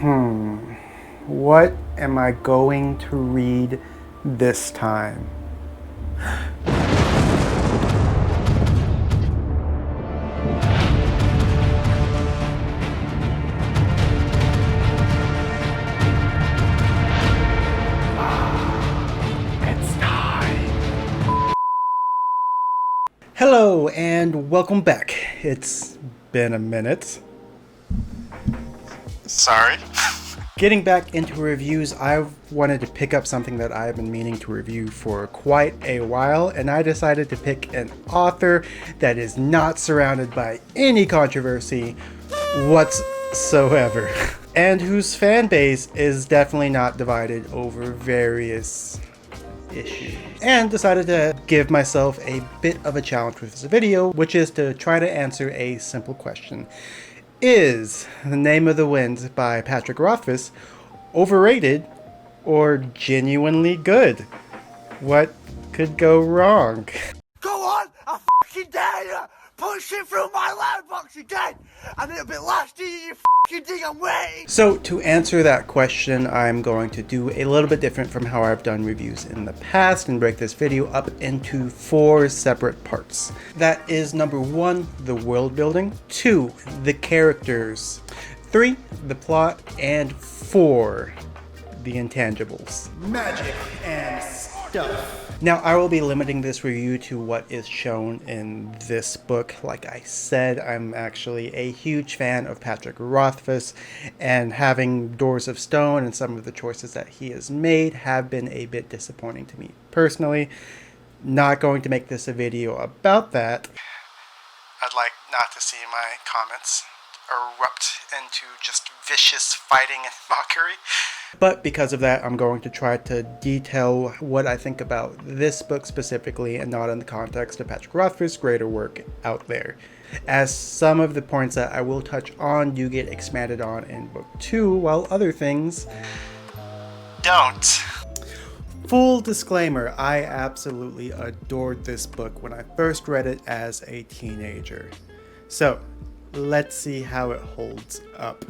What am I going to read this time? It's time. Hello and welcome back. It's been a minute. Sorry. Getting back into reviews, I wanted to pick up something that I've been meaning to review for quite a while, and I decided to pick an author that is not surrounded by any controversy whatsoever, and whose fan base is definitely not divided over various issues. And decided to give myself a bit of a challenge with this video, which is to try to answer a simple question. Is The Name of the Wind by Patrick Rothfuss overrated or genuinely good? What could go wrong? Go on, I fucking dare you! Push it through my letterbox again! And it'll be last year, you fucking thing, I'm waiting! So to answer that question, I'm going to do a little bit different from how I've done reviews in the past and break this video up into 4 separate parts. That is number 1, the world building, 2, the characters, 3, the plot, and 4, the intangibles. Magic and stuff. Now, I will be limiting this review to what is shown in this book. Like I said, I'm actually a huge fan of Patrick Rothfuss, and having Doors of Stone and some of the choices that he has made have been a bit disappointing to me personally. Not going to make this a video about that. I'd like not to see my comments erupt into just vicious fighting and mockery. But because of that, I'm going to try to detail what I think about this book specifically and not in the context of Patrick Rothfuss' greater work out there, as some of the points that I will touch on do get expanded on in book 2, while other things don't. Full disclaimer, I absolutely adored this book when I first read it as a teenager. So, let's see how it holds up.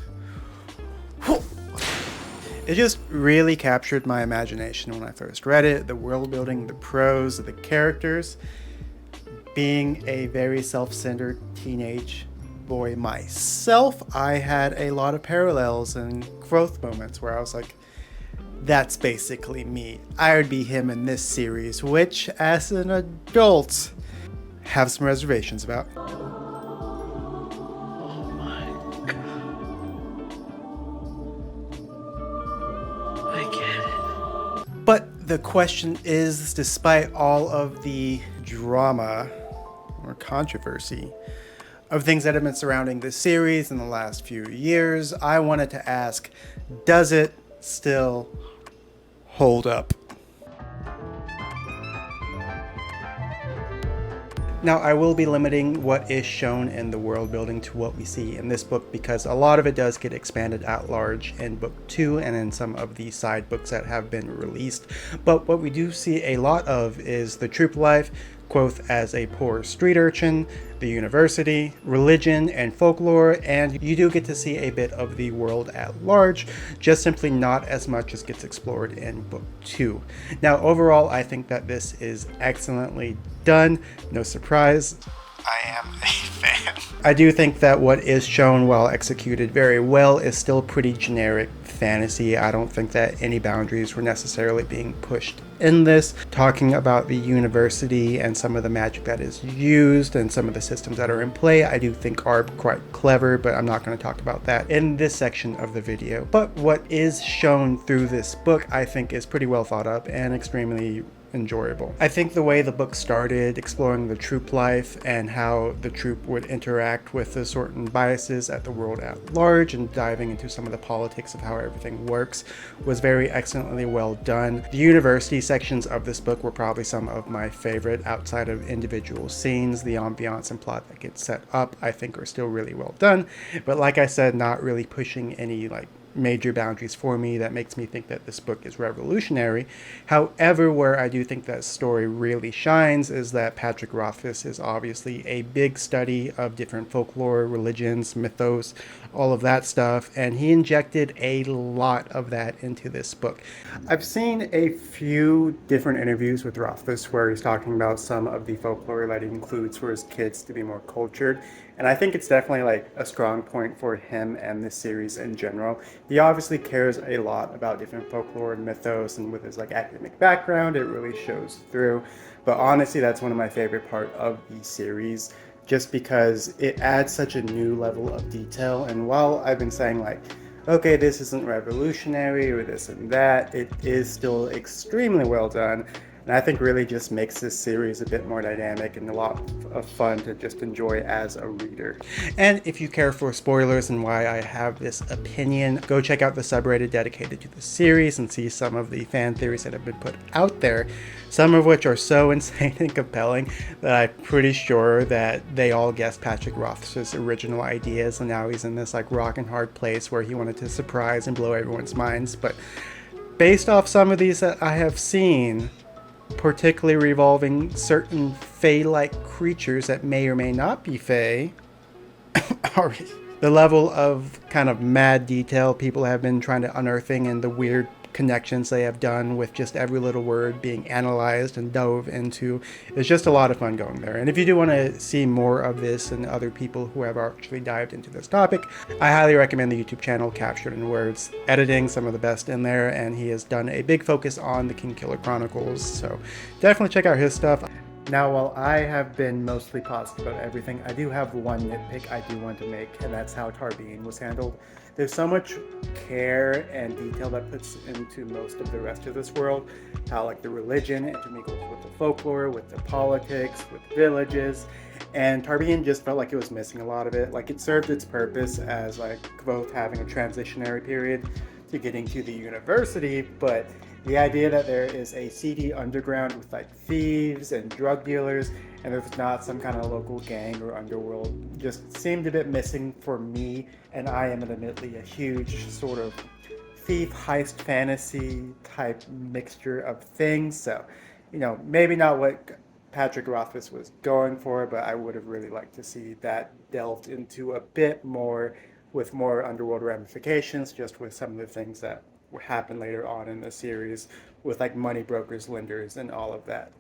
It just really captured my imagination when I first read it. The world building, the prose, the characters. Being a very self-centered teenage boy myself, I had a lot of parallels and growth moments where I was like, that's basically me. I would be him in this series, which as an adult, have some reservations about. But the question is, despite all of the drama or controversy of things that have been surrounding this series in the last few years, I wanted to ask, does it still hold up? Now, I will be limiting what is shown in the world building to what we see in this book, because a lot of it does get expanded at large in book 2 and in some of the side books that have been released. But what we do see a lot of is the troop life, Kvothe as a poor street urchin, the university, religion, and folklore, and you do get to see a bit of the world at large, just simply not as much as gets explored in book 2. Now, overall, I think that this is excellently done. No surprise, I am a fan. I do think that what is shown, while executed very well, is still pretty generic fantasy. I don't think that any boundaries were necessarily being pushed in this. Talking about the university and some of the magic that is used and some of the systems that are in play, I do think are quite clever, but I'm not going to talk about that in this section of the video. But what is shown through this book, I think, is pretty well thought up and extremely enjoyable. I think the way the book started, exploring the troop life and how the troop would interact with the certain biases at the world at large and diving into some of the politics of how everything works, was very excellently well done. The university sections of this book were probably some of my favorite outside of individual scenes. The ambiance and plot that gets set up, I think, are still really well done, but like I said, not really pushing any major boundaries for me that makes me think that this book is revolutionary. However, where I do think that story really shines is that Patrick Rothfuss is obviously a big study of different folklore, religions, mythos, all of that stuff, and he injected a lot of that into this book. I've seen a few different interviews with Rothfuss where he's talking about some of the folklore that he includes for his kids to be more cultured, and I think it's definitely like a strong point for him and this series in general. He obviously cares a lot about different folklore and mythos, and with his like academic background, it really shows through. But honestly, that's one of my favorite part of the series, just because it adds such a new level of detail. And while I've been saying like, okay, this isn't revolutionary or this and that, it is still extremely well done. And I think really just makes this series a bit more dynamic and a lot of fun to just enjoy as a reader. And if you care for spoilers and why I have this opinion, go check out the subreddit dedicated to the series and see some of the fan theories that have been put out there, some of which are so insane and compelling that I'm pretty sure that they all guessed Patrick Rothfuss's original ideas, and now he's in this like rock and hard place where he wanted to surprise and blow everyone's minds. But based off some of these that I have seen, particularly revolving certain fae-like creatures that may or may not be fae, the level of kind of mad detail people have been trying to unearthing and the weird connections they have done with just every little word being analyzed and dove into. It's just a lot of fun going there. And if you do want to see more of this and other people who have actually dived into this topic, I highly recommend the YouTube channel Captured in Words. Editing some of the best in there, and he has done a big focus on the Kingkiller Chronicles, so definitely check out his stuff. Now, while I have been mostly positive about everything, I do have one nitpick I do want to make, and that's how Tarbean was handled. There's so much care and detail that puts into most of the rest of this world, how like the religion intermingles with the folklore, with the politics, with villages, and Tarbean just felt like it was missing a lot of it. Like it served its purpose as like Kvothe having a transitionary period to getting to the university, but the idea that there is a seedy underground with like thieves and drug dealers and there's not some kind of local gang or underworld just seemed a bit missing for me, and I am admittedly a huge sort of thief heist fantasy type mixture of things, so you know, maybe not what Patrick Rothfuss was going for, but I would have really liked to see that delved into a bit more with more underworld ramifications, just with some of the things that happen later on in the series with like money brokers, lenders, and all of that.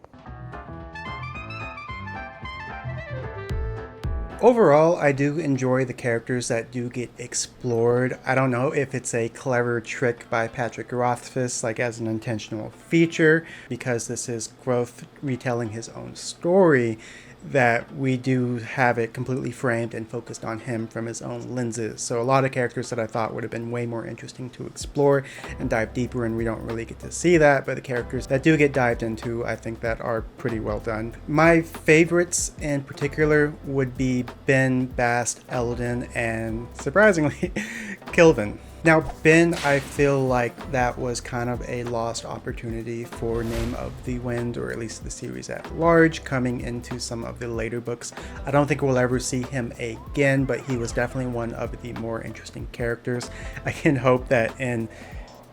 Overall, I do enjoy the characters that do get explored. I don't know if it's a clever trick by Patrick Rothfuss, like as an intentional feature, because this is Kvothe retelling his own story, that we do have it completely framed and focused on him from his own lenses. So a lot of characters that I thought would have been way more interesting to explore and dive deeper in, we don't really get to see that, but the characters that do get dived into, I think that are pretty well done. My favorites in particular would be Ben, Bast, Elodin, and surprisingly, Kilvin. Now, Ben, I feel like that was kind of a lost opportunity for Name of the Wind, or at least the series at large, coming into some of the later books. I don't think we'll ever see him again, but he was definitely one of the more interesting characters. I can hope that in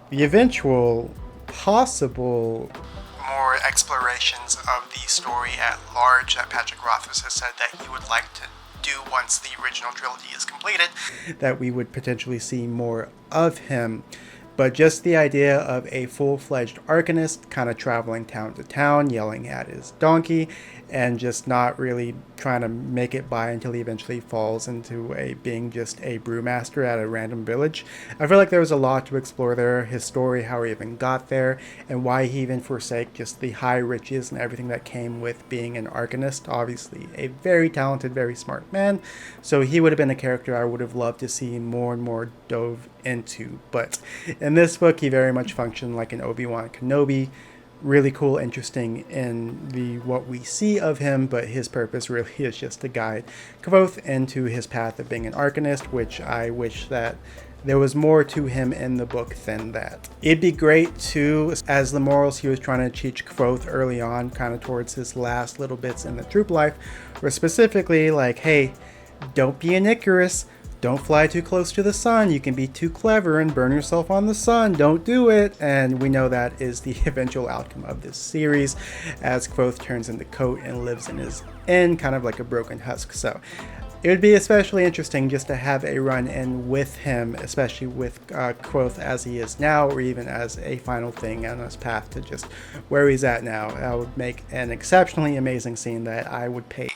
the eventual possible more explorations of the story at large that Patrick Rothfuss has said that he would like to do once the original trilogy is completed, that we would potentially see more of him. But just the idea of a full-fledged arcanist kind of traveling town to town, yelling at his donkey, and just not really trying to make it by until he eventually falls into being just a brewmaster at a random village. I feel like there was a lot to explore there, his story, how he even got there, and why he even forsake just the high riches and everything that came with being an arcanist. Obviously a very talented, very smart man, so he would have been a character I would have loved to see more and more dove into. But in this book, he very much functioned like an Obi-Wan Kenobi. Really cool, interesting in the what we see of him, but his purpose really is just to guide Kvothe into his path of being an arcanist, which I wish that there was more to him in the book than that. It'd be great too, as the morals he was trying to teach Kvothe early on, kind of towards his last little bits in the troop life, were specifically like, hey, don't be an Icarus, don't fly too close to the sun, you can be too clever and burn yourself on the sun, don't do it. And we know that is the eventual outcome of this series, as Kvothe turns into Kote and lives in his inn, kind of like a broken husk. So it would be especially interesting just to have a run-in with him, especially with Kvothe as he is now, or even as a final thing on his path to just where he's at now. That would make an exceptionally amazing scene that I would pay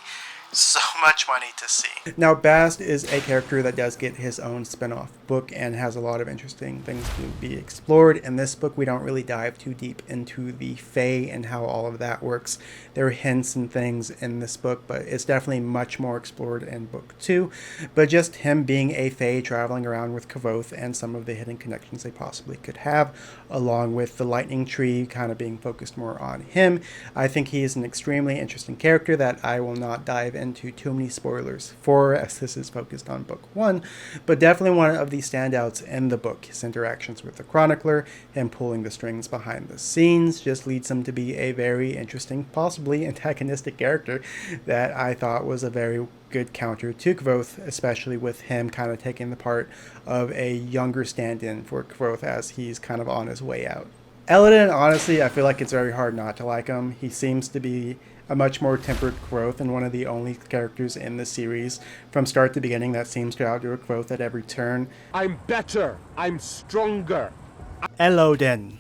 So much money to see. Now, Bast is a character that does get his own spin-off book and has a lot of interesting things to be explored. In this book, we don't really dive too deep into the Fae and how all of that works. There are hints and things in this book, but it's definitely much more explored in book 2. But just him being a Fae traveling around with Kvothe and some of the hidden connections they possibly could have, along with the lightning tree kind of being focused more on him, I think he is an extremely interesting character that I will not dive into too many spoilers for, as this is focused on book 1, but definitely one of the standouts in the book. His interactions with the chronicler, him pulling the strings behind the scenes, just leads him to be a very interesting, possibly antagonistic character that I thought was a very good counter to Kvothe, especially with him kind of taking the part of a younger stand-in for Kvothe as he's kind of on his way out. Elodin, honestly, I feel like it's very hard not to like him. He seems to be a much more tempered Kvothe and one of the only characters in the series from start to beginning that seems to outdo Kvothe at every turn. I'm better. I'm stronger. Elodin,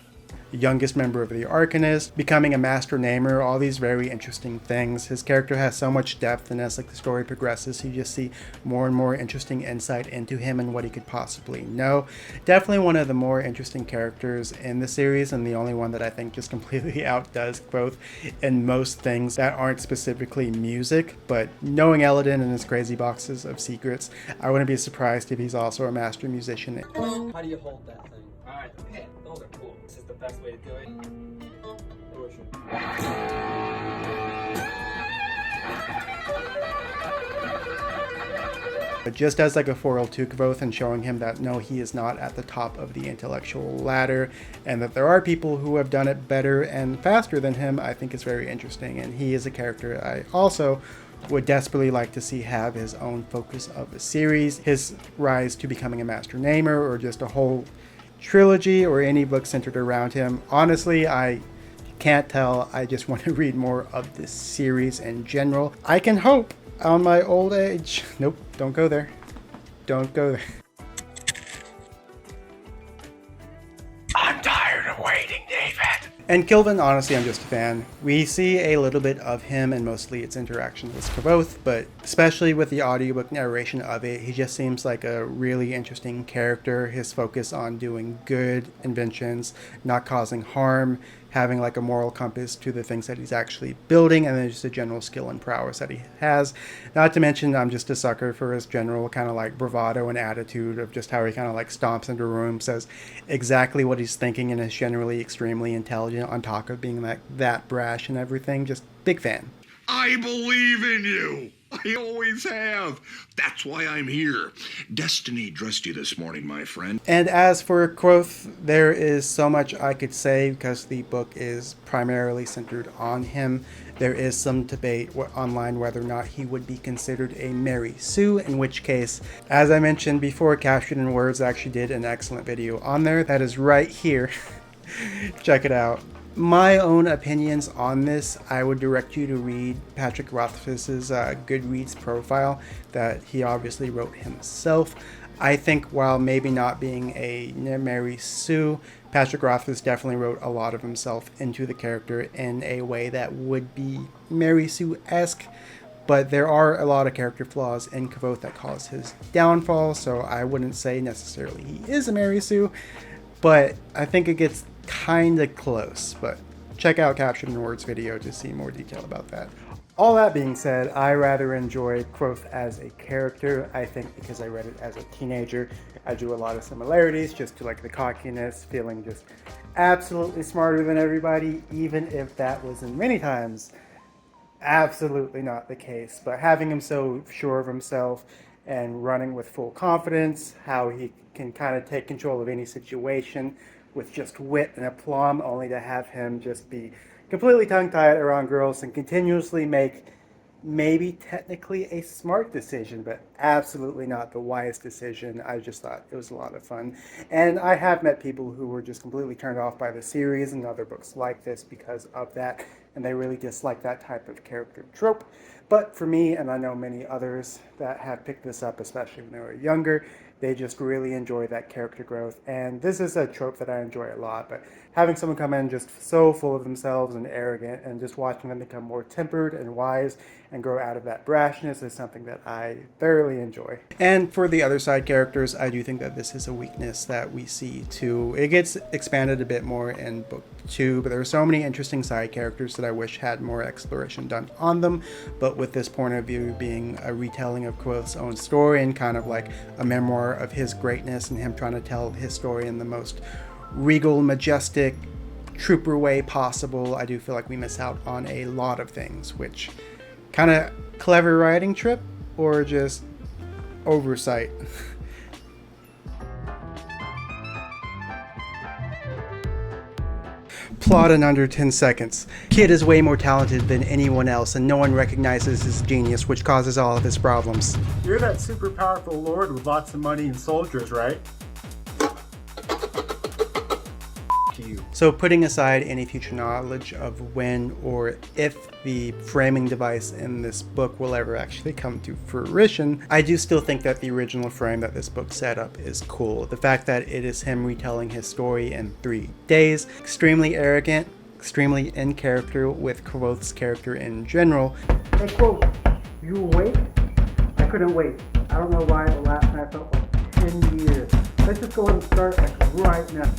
the youngest member of the Arcanist, becoming a master namer, all these very interesting things. His character has so much depth, and as the story progresses, you just see more and more interesting insight into him and what he could possibly know. Definitely one of the more interesting characters in the series, and the only one that I think just completely outdoes Kvothe in most things that aren't specifically music. But knowing Elodin and his crazy boxes of secrets, I wouldn't be surprised if he's also a master musician. How do you hold that thing? Alright, okay, those are cool. This is the best way to do it. But just as like a foil to Kvothe and showing him that no, he is not at the top of the intellectual ladder and that there are people who have done it better and faster than him, I think is very interesting. And he is a character I also would desperately like to see have his own focus of a series, his rise to becoming a master namer, or just a whole trilogy or any book centered around him. Honestly, I can't tell. I just want to read more of this series in general. I can hope on my old age. Nope, don't go there. Don't go there. I'm tired of waiting, David. And Kilvin, honestly, I'm just a fan. We see a little bit of him and mostly its interaction with Kvothe, but especially with the audiobook narration of it, he just seems like a really interesting character. His focus on doing good inventions, not causing harm, having like a moral compass to the things that he's actually building, and then just a general skill and prowess that he has. Not to mention, I'm just a sucker for his general kind of like bravado and attitude of just how he kind of like stomps into a room, says exactly what he's thinking, and is generally extremely intelligent on top of being like that brash and everything. Just big fan. I believe in you. I always have. That's why I'm here. Destiny dressed you this morning, my friend. And as for Kvothe, there is so much I could say because the book is primarily centered on him. There is some debate online whether or not he would be considered a Mary Sue, in which case, as I mentioned before, Captured in Words actually did an excellent video on there. That is right here. Check it out. My own opinions on this, I would direct you to read Patrick Rothfuss's Goodreads profile that he obviously wrote himself. I think while maybe not being a Mary Sue, Patrick Rothfuss definitely wrote a lot of himself into the character in a way that would be Mary Sue-esque. But there are a lot of character flaws in Kvothe that cause his downfall, so I wouldn't say necessarily he is a Mary Sue, but I think it gets kind of close. But check out Captured in Words video to see more detail about that. All that being said, I rather enjoy Kvothe as a character. I think because I read it as a teenager, I drew a lot of similarities just to like the cockiness, feeling just absolutely smarter than everybody, even if that was in many times absolutely not the case. But having him so sure of himself and running with full confidence, how he can kind of take control of any situation with just wit and aplomb, only to have him just be completely tongue-tied around girls and continuously make maybe technically a smart decision, but absolutely not the wise decision. I just thought it was a lot of fun. And I have met people who were just completely turned off by the series and other books like this because of that, and they really dislike that type of character trope. But for me, and I know many others that have picked this up, especially when they were younger, they just really enjoy that character growth. And this is a trope that I enjoy a lot, but having someone come in just so full of themselves and arrogant, and just watching them become more tempered and wise and grow out of that brashness is something that I thoroughly enjoy. And for the other side characters, I do think that this is a weakness that we see too. It gets expanded a bit more in book 2, but there are so many interesting side characters that I wish had more exploration done on them. But with this point of view being a retelling of Kvothe's own story and kind of like a memoir of his greatness and him trying to tell his story in the most regal, majestic, trooper way possible, I do feel like we miss out on a lot of things, which kind of clever writing trip or just oversight. Plot in under 10 seconds. Kid is way more talented than anyone else, and no one recognizes his genius, which causes all of his problems. You're that super powerful lord with lots of money and soldiers, right? So putting aside any future knowledge of when or if the framing device in this book will ever actually come to fruition, I do still think that the original frame that this book set up is cool. The fact that it is him retelling his story in 3 days, extremely arrogant, extremely in character with Kvothe's character in general. Hey, Kvothe, you awake? I couldn't wait. I don't know why the last night felt like 10 years. Let's just go ahead and start like right now.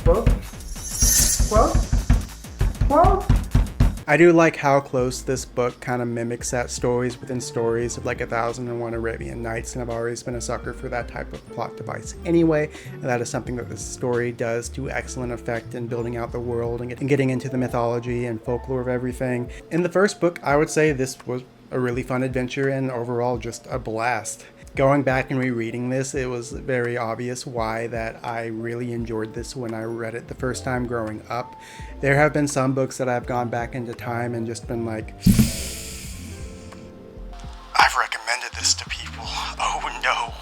I do like how close this book kind of mimics that stories within stories of like 1001 Arabian Nights, and I've always been a sucker for that type of plot device anyway, and that is something that this story does to excellent effect in building out the world and getting into the mythology and folklore of everything. In the first book, I would say this was a really fun adventure and overall just a blast. Going back and rereading this, it was very obvious why that I really enjoyed this when I read it the first time growing up. There have been some books that I've gone back into time and just been like, I've recommended this to people. Oh no.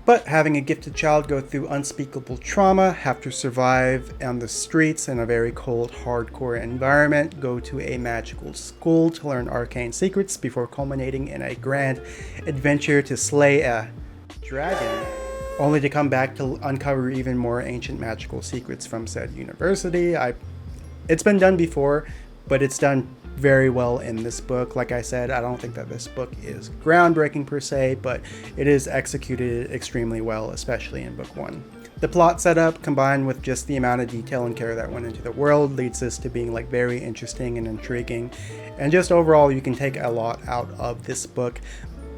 But having a gifted child go through unspeakable trauma, have to survive on the streets in a very cold, hardcore environment, go to a magical school to learn arcane secrets before culminating in a grand adventure to slay a dragon, only to come back to uncover even more ancient magical secrets from said university. It's been done before, but it's done very well in this book. Like I said, I don't think that this book is groundbreaking per se, but it is executed extremely well, especially in book 1. The plot setup combined with just the amount of detail and care that went into the world leads this to being like very interesting and intriguing, and just overall you can take a lot out of this book.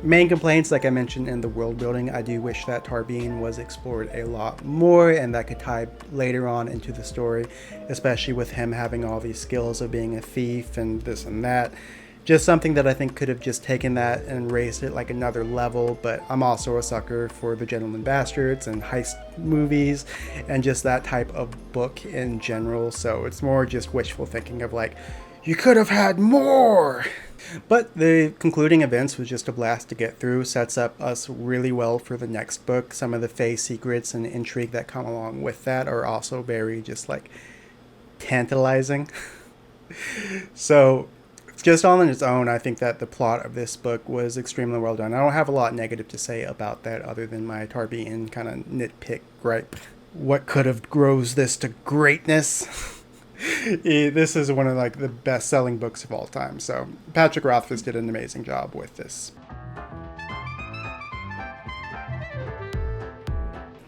Main complaints, like I mentioned in the world building, I do wish that Tarbean was explored a lot more and that could tie later on into the story, especially with him having all these skills of being a thief and this and that. Just something that I think could have just taken that and raised it like another level, but I'm also a sucker for the Gentleman Bastards and heist movies and just that type of book in general, so it's more just wishful thinking of like, you could have had more! But the concluding events was just a blast to get through, sets up us really well for the next book. Some of the Fae secrets and intrigue that come along with that are also very just like tantalizing. So just on its own, I think that the plot of this book was extremely well done. I don't have a lot negative to say about that other than my Tarbean kind of nitpick gripe. What could have grows this to greatness? This is one of like the best-selling books of all time, so Patrick Rothfuss did an amazing job with this.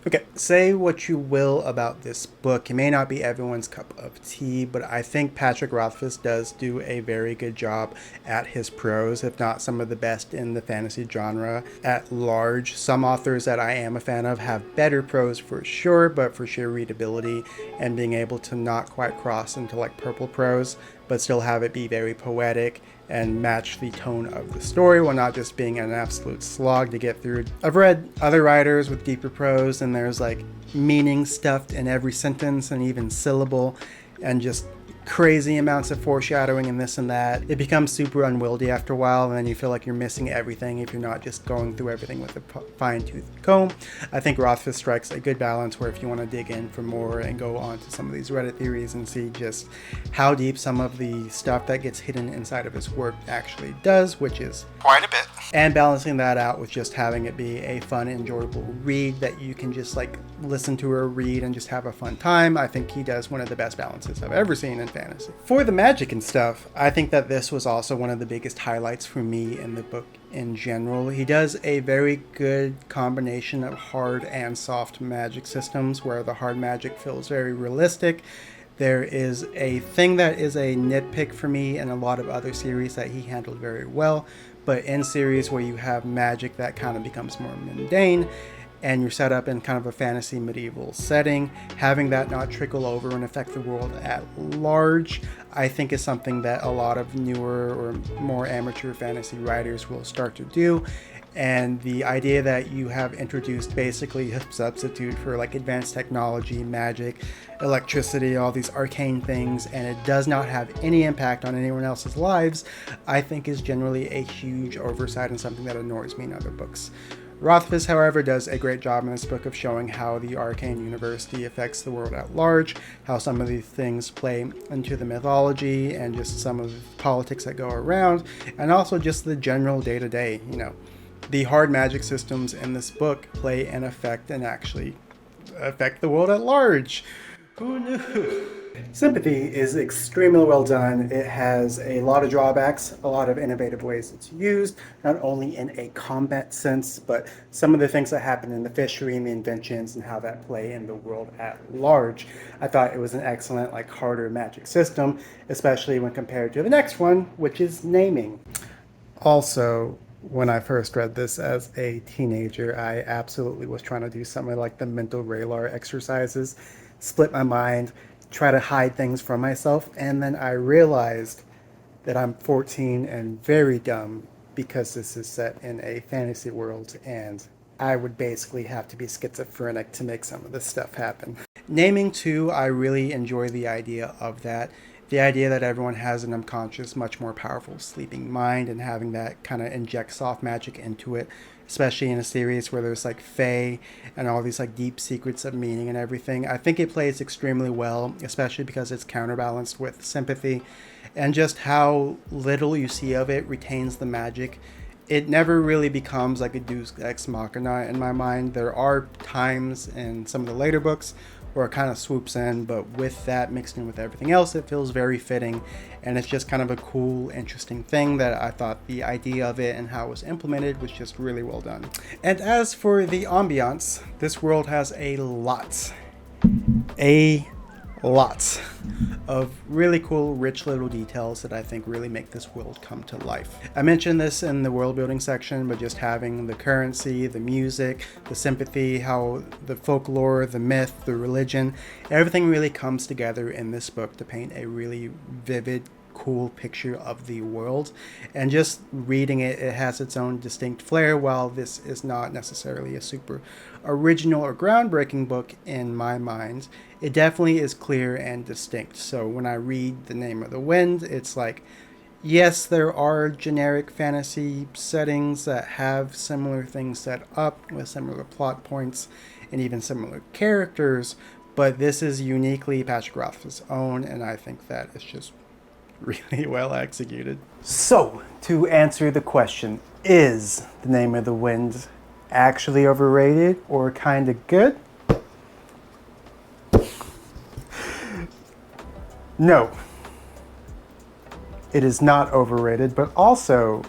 Okay, say what you will about this book. It may not be everyone's cup of tea, but I think Patrick Rothfuss does do a very good job at his prose, if not some of the best in the fantasy genre at large. Some authors that I am a fan of have better prose for sure, but for sheer readability and being able to not quite cross into like purple prose, but still have it be very poetic and match the tone of the story while not just being an absolute slog to get through. I've read other writers with deeper prose and there's like meaning stuffed in every sentence and even syllable, and just crazy amounts of foreshadowing and this and that. It becomes super unwieldy after a while, and then you feel like you're missing everything if you're not just going through everything with a fine-tooth comb. I think Rothfuss strikes a good balance where if you want to dig in for more and go on to some of these Reddit theories and see just how deep some of the stuff that gets hidden inside of his work actually does, which is Quite a bit. and balancing that out with just having it be a fun, enjoyable read that you can just like listen to or read and just have a fun time. I think he does one of the best balances I've ever seen in fantasy. For the magic and stuff, I think that this was also one of the biggest highlights for me in the book in general. He does a very good combination of hard and soft magic systems, where the hard magic feels very realistic. There is a thing that is a nitpick for me in a lot of other series that he handled very well, but in series where you have magic that kind of becomes more mundane and you're set up in kind of a fantasy medieval setting, having that not trickle over and affect the world at large, I think is something that a lot of newer or more amateur fantasy writers will start to do. And the idea that you have introduced basically a substitute for like advanced technology, magic, electricity, all these arcane things, and it does not have any impact on anyone else's lives, I think is generally a huge oversight and something that annoys me in other books. Rothfuss, however, does a great job in this book of showing how the arcane university affects the world at large, how some of these things play into the mythology and just some of the politics that go around, and also just the general day-to-day, you know. The hard magic systems in this book play an effect and actually affect the world at large. Who knew? Sympathy is extremely well done. It has a lot of drawbacks, a lot of innovative ways it's used, not only in a combat sense, but some of the things that happen in the fishery and the inventions and how that play in the world at large. I thought it was an excellent, like, harder magic system, especially when compared to the next one, which is naming. Also, when I first read this as a teenager, I absolutely was trying to do something like the mental Raylar exercises, split my mind, try to hide things from myself, and then I realized that I'm 14 and very dumb because this is set in a fantasy world and I would basically have to be schizophrenic to make some of this stuff happen. Naming too, I really enjoy the idea of that. The idea that everyone has an unconscious, much more powerful sleeping mind, and having that kind of inject soft magic into it, especially in a series where there's like fae and all these like deep secrets of meaning and everything. I think it plays extremely well, especially because it's counterbalanced with sympathy, and just how little you see of it retains the magic. It never really becomes like a deus ex machina in my mind. There are times in some of the later books where it kind of swoops in, but with that mixed in with everything else, it feels very fitting, and it's just kind of a cool, interesting thing that I thought the idea of it and how it was implemented was just really well done. And as for the ambiance, this world has a lot of really cool, rich little details that I think really make this world come to life. I mentioned this in the world building section, but just having the currency, the music, the sympathy, how the folklore, the myth, the religion, everything really comes together in this book to paint a really vivid, cool picture of the world. And just reading it, it has its own distinct flair. While this is not necessarily a super original or groundbreaking book in my mind, it definitely is clear and distinct. So when I read The Name of the Wind, it's like, yes, there are generic fantasy settings that have similar things set up with similar plot points and even similar characters, but this is uniquely Patrick Rothfuss' own, and I think that it's just really well executed. So, to answer the question, is The Name of the Wind actually overrated or kind of good? No. It is not overrated, but also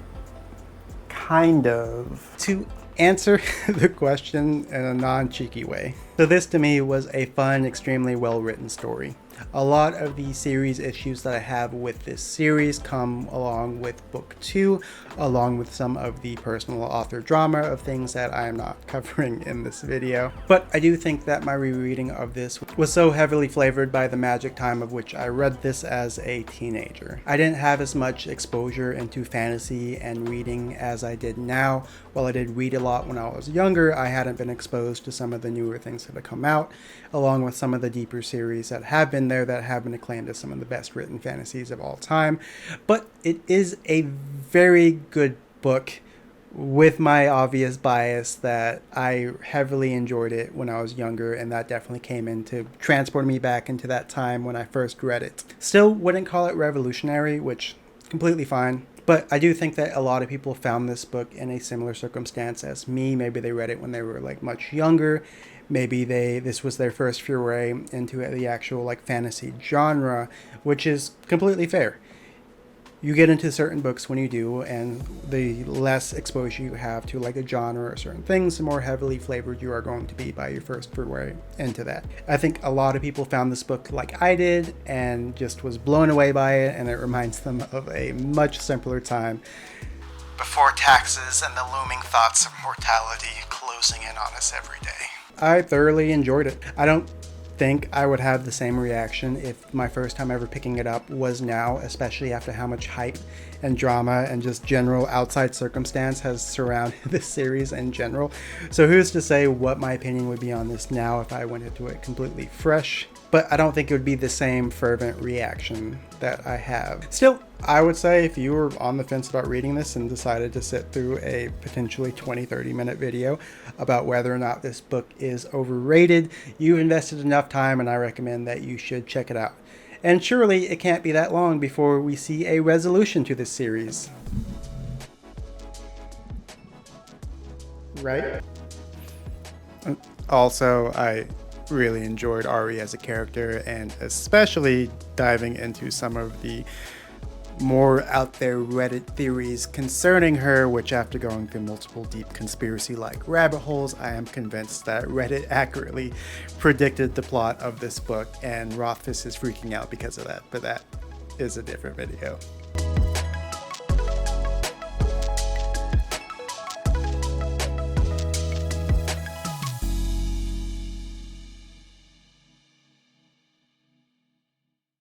kind of. To answer the question in a non-cheeky way. So this to me was a fun, extremely well-written story. A lot of the series issues that I have with this series come along with book 2, along with some of the personal author drama of things that I am not covering in this video. But I do think that my rereading of this was so heavily flavored by the magic time of which I read this as a teenager. I didn't have as much exposure into fantasy and reading as I did now. While I did read a lot when I was younger, I hadn't been exposed to some of the newer things novels that have come out, along with some of the deeper series that have been there that have been acclaimed as some of the best written fantasies of all time. But it is a very good book, with my obvious bias that I heavily enjoyed it when I was younger, and that definitely came in to transport me back into that time when I first read it. Still wouldn't call it revolutionary, which is completely fine. But I do think that a lot of people found this book in a similar circumstance as me. Maybe they read it when they were like much younger. Maybe this was their first foray into the actual like fantasy genre, which is completely fair. You get into certain books when you do, and the less exposure you have to like a genre or certain things, the more heavily flavored you are going to be by your first foray into that. I think a lot of people found this book like I did and just was blown away by it, and it reminds them of a much simpler time Before taxes and the looming thoughts of mortality closing in on us every day. I thoroughly enjoyed it. I don't think I would have the same reaction if my first time ever picking it up was now, especially after how much hype and drama and just general outside circumstance has surrounded this series in general. So who's to say what my opinion would be on this now if I went into it completely fresh? But I don't think it would be the same fervent reaction that I have. Still, I would say if you were on the fence about reading this and decided to sit through a potentially 20-30 minute video about whether or not this book is overrated, you've invested enough time, and I recommend that you should check it out. And surely it can't be that long before we see a resolution to this series. Right? Also, I really enjoyed Ari as a character, and especially diving into some of the more out there Reddit theories concerning her, which after going through multiple deep conspiracy-like rabbit holes, I am convinced that Reddit accurately predicted the plot of this book, and Rothfuss is freaking out because of that, but that is a different video.